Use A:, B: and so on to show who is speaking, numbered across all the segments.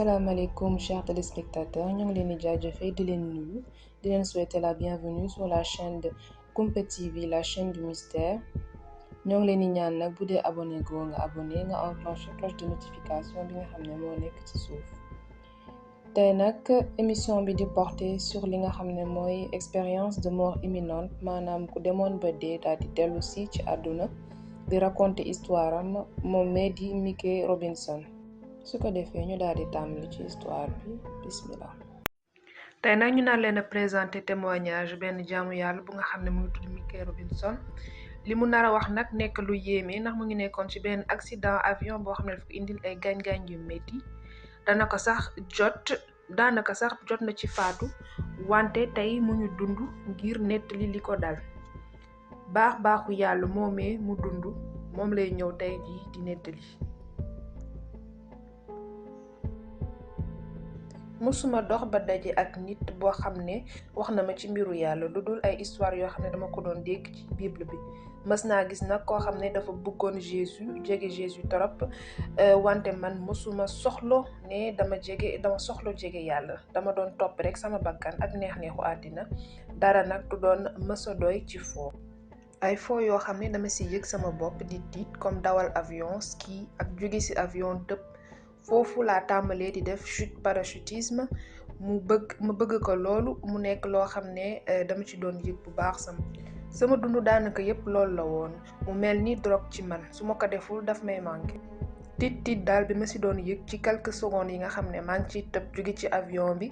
A: Asalaamaaleykum chers téléspectateurs, ñu ngi leen di jaajëfee di leen nuyu di leen souhaiter la bienvenue sur la chaîne de Kumpa TV, la chaîne du mystère. ñoo ngi leen di ñaan nag bu dee abonné goo nga abonné nga enclenché cloche de notification bi nga xam ne moo nekk ci suuf. tey nag émission bi di porter sur li nga xam ne mooy expérience de mort imminente, maanaam ku demoon ba dee daal di dellu si ci àdduna di raconter histoire am moom mee di Mickey Robinson. su ko defee ñu daal di tàmbali ci histoire bi bismillah. tey nag ñu naan leen a présenter témoignage benn jaamu yàlla bu nga xam ne mu ngi tudd Mickey Robinson. li mu nar a wax nag nekk lu yéeme ndax mu ngi nekkoon ci benn accident avion boo xam ne dafa indil ay gaañ-gaañ yu métti daanaka sax jot na ci faatu wante tey mu ngi dund ngir nettali li ko dal. baaxu yàlla moomee mu dund moom lay ñëw tey jii di nettali. musuma dox ba daje ak nit boo xam ne wax na ma ci mbiru yàlla lu dul ay histoire yoo xam ne dama ko doon dégg ci bible bi. mës naa gis nag koo xam ne dafa bëggoon jege Jésus torop wante man musuma soxlo ne dama soxlo jege yàlla. dama doon topp rek sama bakkan ak neex-neexu àddina dara nag du doon mësa doy ci foo ay foo yoo xam ne dama si yëg sama bopp di tiit comme dawal avion, ski ak jóge si avion tëb. foofu laa tàmbalee di def chute parachutisme ma bëgg ko loolu mu nekk loo xam ne dama ci doon yëg bu baax sama dund daanaka yépp loolu la woon mu mel ni drogue ci man su ma ko deful daf may manqué. tiit daal bi ma si doon yëg ci quelques secondes yi nga xam ne maa ngi ciy tëb jóge ci avion bi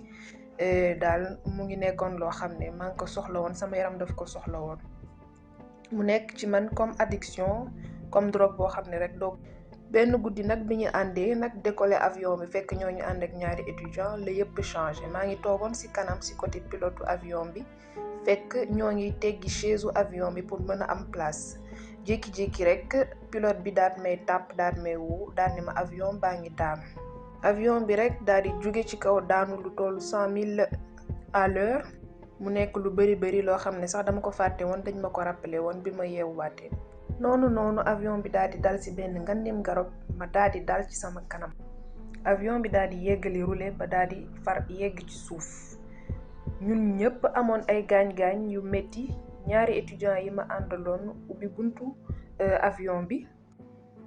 A: daal mu ngi nekkoon loo xam ne maa ngi ko soxla woon, sama yaram daf ko soxla woon. mu nekk ci man comme addiction, comme drogue boo xam ne rek doo. benn guddi nag bi ñu àndee nag décoller avion bi fekk ñoo ñu ànd ak ñaari étudiant la yëpp changé. maa ngi toogoon ci kanam ci côté pilote avion bi fekk ñoo ngi teggi chaise avion bi pour mën a am place. jékki-jékki rek pilote bi daal may tàpp daal may woo daal ni ma avion baa ngi daanu. avion bi rek daal di jóge ci kaw daanu lu tollu 100 000 à l'heure mu nekk lu bari loo xam ne sax dama ko fàtte woon, dañ ma ko rappelé woon bi ma yeewuwaatee. noonu avion bi daal di dal ci benn ngandim garab ma daal di dal ci sama kanam. avion bi daal di yeggali roulé ba daal di far yegg ci suuf. ñun ñëpp amoon ay gaañ-gaañ yu metti. ñaari étudiants yi ma àndaloon ubbi buntu avion bi.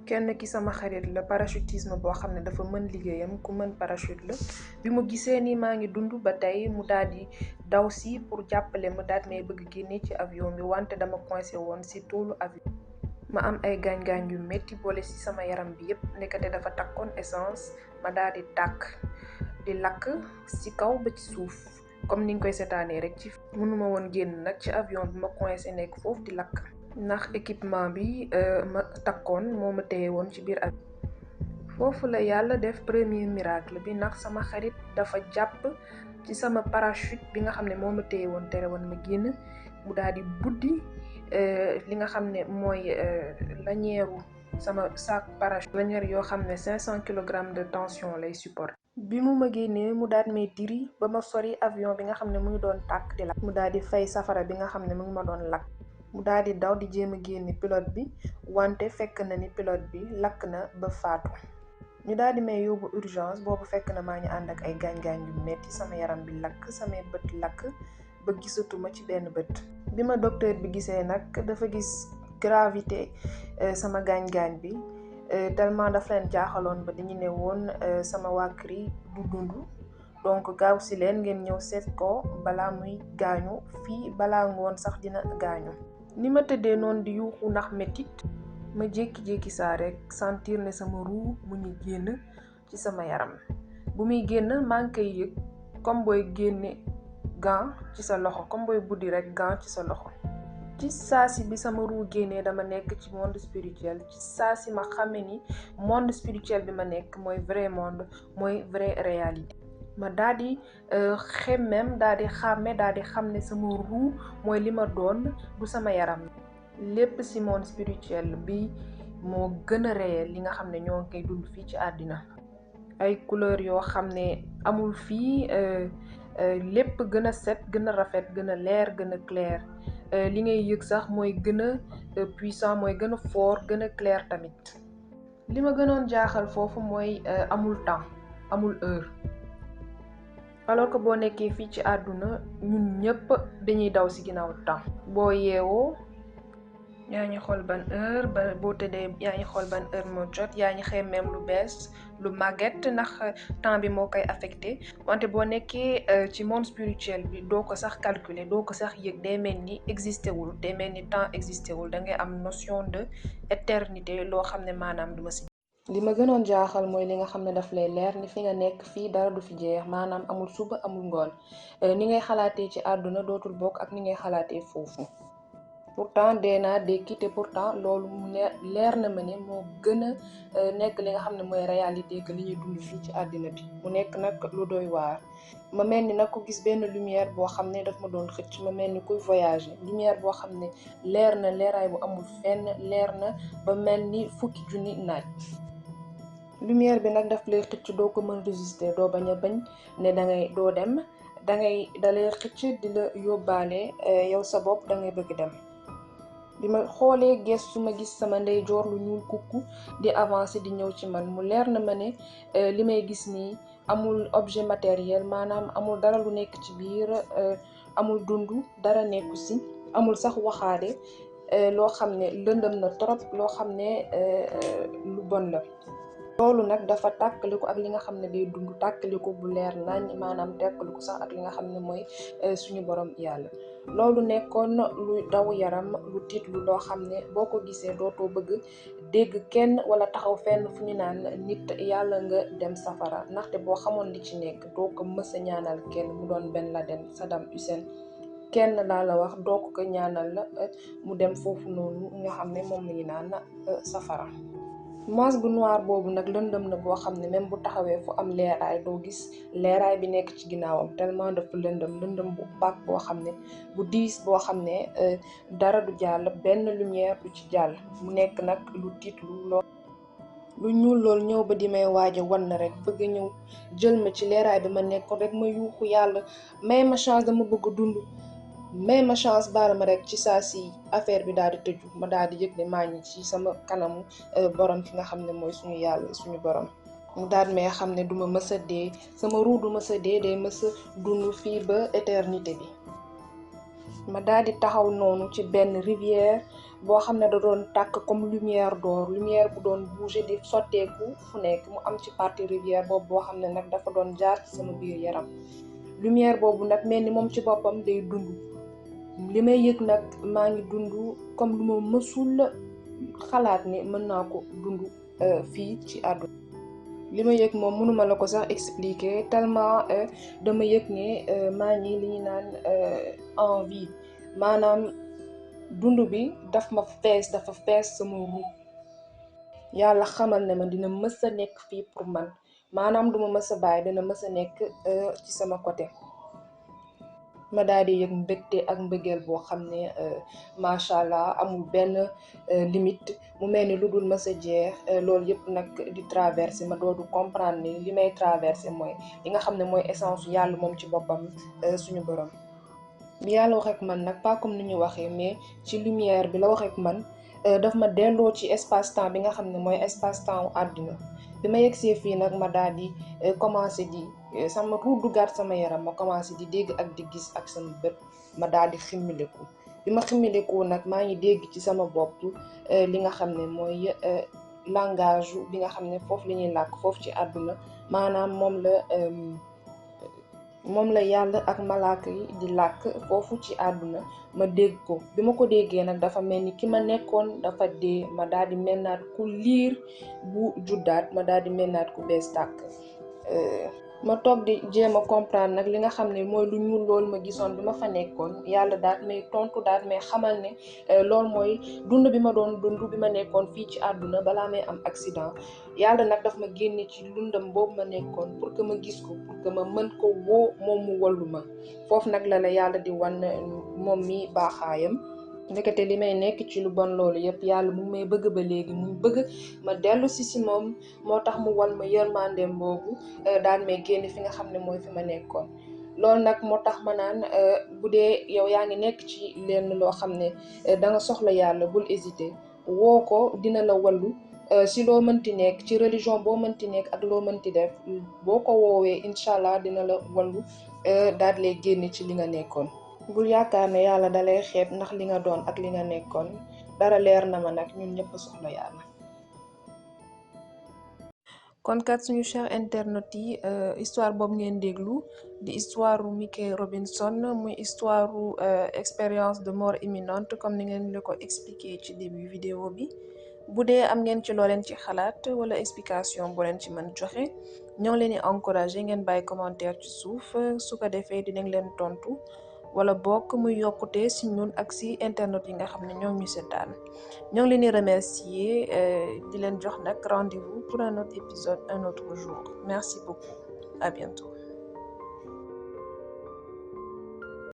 A: kenn ki sama xarit la, parachutisme boo xam ne dafa mën liggéeyam, ku mën parachute la. bi mu gisee ni maa ngi dund ba tey mu daal di daw si pour jàppale ma daal may bëgg génne ci avion bi wante dama coincé woon ci toolu avion. ma am ay gaañ-gaañ yu métti boole ci sama yaram bi yépp nekkate dafa takkoon essence. ma daal di tàkk di lakk ci kaw ba ci suuf comme ni nga koy seetaanee rek ci mënuma woon génn nag ci avion bi, ma coincé nekk foofu di lakk ndax équipement bi ma takkoon moo ma téye woon ci biir avion. foofu la yàlla def premier miracle bi ndax sama xarit dafa jàpp ci sama parachute bi nga xam ne moo ma téye woon tere woon ma génn mu daal di buddi li nga xam ne mooy lanière sama sac parachute, lanière yoo xam ne 500 kilogrammes de tension lay support. bi mu ma génnee mu daal may diri ba ma sori avion bi nga xam ne mu ngi doon tàkk di lakk. mu daal di fay safara bi nga xam ne mu ngi ma doon lakk. mu daal di daw di jéem a génne pilote bi wante fekk na ni pilote bi lakk na ba faatu. ñu daal di may yóbbu urgence, boobu fekk na maa ngi ànd ak ay gaañ-gaañ yu metti, sama yaram bi lakk, samay bët lakk ba gisatuma ci benn bët. bi ma docteur bi gisee nag dafa gis gravité sama gaañ-gaañ bi tellement daf leen jaaxaloon ba dañu ne woon sama waa kër yi du dund, donc gaaw si leen ngeen ñëw seet ko balaa muy gaañu, fii balaa ngoon sax dina gaañu. ni ma tëddee noonu di yuuxu ndax mettit ma jékki-jékki saa rek sentir ne sama ruu mu ngi génn ci sama yaram. bu muy génn maa ngi koy yëg comme booy génne gant ci sa loxo, comme booy buddi rek gant ci sa loxo. ci saasi bi sama ruu génnee dama nekk ci monde spirituel. ci saasi ma xame ni monde spirituel bi ma nekk mooy vrai monde, mooy vraie réalité. ma daal di xemmem daal di xàmme daal di xam ne sama ruu mooy li ma doon du sama yaram. lépp ci monde spirituel bi moo gën a réel li nga xam ne ñoo ngi koy dund fii ci àddina. ay couleur yoo xam ne amul fii, lépp gën a set, gën a rafet, gën a leer, gën a clair. li ngay yëg sax mooy gën a puissant, mooy gën a fort, gën a clair tamit. li ma gënoon jaaxal foofu mooy amul temps. amul heure. alors que boo nekkee fii ci àdduna ñun ñëpp dañuy daw ci ginnaaw temps. boo yeewoo yaa ngi xool ban heure ba boo tëddee yaa ngi xool ban heure moo jot yaa ngi xemmeem lu bees lu màgget ndax temps bi moo koy affecté wante boo nekkee ci monde spirituel bi doo ko sax calculer doo ko sax yëg day mel ni existé wul day mel ni temps existé wul da ngay am notion de éternité loo xam ne maanaam duma si. li ma gënoon jaaxal mooy li nga xam ne daf lay leer ni fi nga nekk fii dara du fi jeex maanaam amul suba amul ngoon ni ngay xalaatee ci àdduna dootul bokk ak ni ngay xalaatee foofu. pourtant dee naa dekki te pourtant loolu mu leer na ma ne moo gën a nekk li nga xam ne mooy réalité que li ñuy dund fii ci àddina bi mu nekk nag lu doy waar. ma mel ni nag ko gis benn lumière boo xam ne daf ma doon xëcc ma mel ni kuy voyager lumière boo xam ne leer na leeraay bu amul fenn leer na ba mel ni fukki junni naaj. lumière bi nag daf lay xëcc doo ko mën résister doo bañ a bañ ne dangay doo dem dalay xëcc di la yóbbaale yow sa bopp dangay bëgg dem. bi ma xoolee gestu ma gis sama ndeyjoor lu ñuul kukku di avancer di ñëw ci man mu leer na ma ne li may gis nii amul objet matériel maanaam amul dara lu nekk ci biir amul dund dara nekku ci amul sax waxaale loo xam ne lëndëm na trop loo xam ne lu bon la. loolu nag dafa tàkkaliku ak li nga xam ne day dund tàkkaliku bu leer nañ maanaam tàkkaliku sax ak li nga xam ne mooy suñu borom yàlla. loolu nekkoon lu daw yaram lu tiitlu loo xam ne boo ko gisee dootoo bëgg dégg kenn wala taxaw fenn fu ñu naan nit yàlla nga dem safara ndaxte boo xamoon li ci nekk doo ko mës a ñaanal kenn mu doon Ben Laden Saddam Hussein kenn laa la wax doo ko ñaanal la mu dem foofu noonu nga xam ne moom la ñu naan safara. masse bu noir boobu nag lëndëm na boo xam ne même bu taxawee fu am leeraay doo gis leeraay bi nekk ci ginnaawam tellement dafa lëndëm bu baax boo xam ne bu diis boo xam ne dara du jàll benn lumière du ci jàll mu nekk nag lu tiitlu lu ñuul loolu ñëw ba di may waaja wan na rek bëgg a ñëw jël ma ci leeraay bi ma nekkoon rek ma yuuxu yàlla may ma chance dama bëgg dund may ma chance baal ma rek ci saa si affaire bi daal di tëju ma daal di yëg ne maa ngi ci sama kanamu borom ki nga xam ne mooy suñu yàlla suñu borom. mu daal may xam ne duma mës a dee sama ruu du mës a dee day mës a dund fii ba éternité bi. ma daal di taxaw noonu ci benn rivière boo xam ne da doon tàkk comme lumière d'or lumière bu doon bouger di sotteeku fu nekk mu am ci partie rivière boobu boo xam ne nag dafa doon jaar ci sama biir yaram. lumière boobu nag mel ni moom ci boppam day dund. li may yëg nag maa ngi dund comme lu ma mësul xalaat ne mën naa ko dund fii ci àdduna. li ma yëg moom mënuma la ko sax expliquer tellement dama yëg ne maa ngi li ñu naan en vie maanaam dund bi dafa fees sama ru yàlla xamal ne ma dina mës a nekk fii pour man maanaam duma mës a bàyyi dina mës a nekk ci sama côté. ma daal di yëg mbégte ak mbëggeel boo xam ne macha allah amul benn limite mu mel ni lu dul mës a jeex loolu yëpp nag di traversé ma doodu comprendre ni li may traversé mooy li nga xam ne mooy essence yàlla moom ci boppam suñu borom. bi yàlla wax ak man nag pas comme ni ñu waxee mais ci lumière bi la wax ak man daf ma delloo ci espace temps bi nga xam ne mooy espace temps wu àdduna. bi ma yegsee fii nag ma daal di commencé di sama ruut duggaat sama yaram ma commencé di dégg ak di gis ak sama bët ma daal di ximmiliku bi ma ximmiliku nag maa ngi dégg ci sama bopp li nga xam ne mooy langage bi nga xam ne foofu la ñuy làkk foofu ci àdduna maanaam moom la yàlla ak malaaka yi di làkk foofu ci àdduna ma dégg ko bi ma ko déggee nag dafa mel ni ki ma nekkoon dafa dee ma daal di mel naat ku liir bu juddaat ma daal di mel naat ku bees tàkk. ma toog di jéem a comprendre nag li nga xam ne mooy lu ñuul loolu ma gisoon bi ma fa nekkoon yàlla daal may tontu daal may xamal ne loolu mooy dund bi ma doon dund bi ma nekkoon fii ci àdduna balaa may am accident. yàlla nag daf ma génne ci lundam boobu ma nekkoon pour que ma gis ko pour que ma mën ko woo moom mu wallu ma foofu nag la yàlla di wan moom mi baaxaayam. ndekete li may nekk ci lu bon loolu yëpp yàlla mu may bëgg ba léegi muy bëgg ma dellu si moom moo tax mu wan ma yërmandeem boobu daan may génne fi nga xam ne mooy fi ma nekkoon. loolu nag moo tax ma naan bu dee yow yaa ngi nekk ci lenn loo xam ne da nga soxla yàlla bul hésiter woo ko dina la wallu si loo mënti nekk ci religion boo mënti nekk ak loo mënti def boo ko woowee incha allah dina la wallu daal lay génne ci li nga nekkoon. bul yaakaar ne yàlla dalay xeeb ndax li nga doon ak li nga nekkoon dara leer na ma nag ñun ñëpp soxla yàlla. kon kat suñu cher internet yi histoire boobu ngeen déglu di histoire Mickey Robinson muy histoire expérience de mort imminente comme ni ngeen la ko expliqué ci début vidéo bi. bu dee am ngeen ci loo leen ci xalaat wala explication boo leen ci mën joxe ñoo ngi leen di encouragé ngeen bàyyi commentaire ci suuf su ko defee dinañ leen tontu wala bokk muy yokkute si ñun ak si internet yi nga xam ne ñoo ñu seetaan ñoo ngi leen di remercier di leen jox nag rendez-vous pour un autre épisode un autre jour merci beaucoup à bientôt.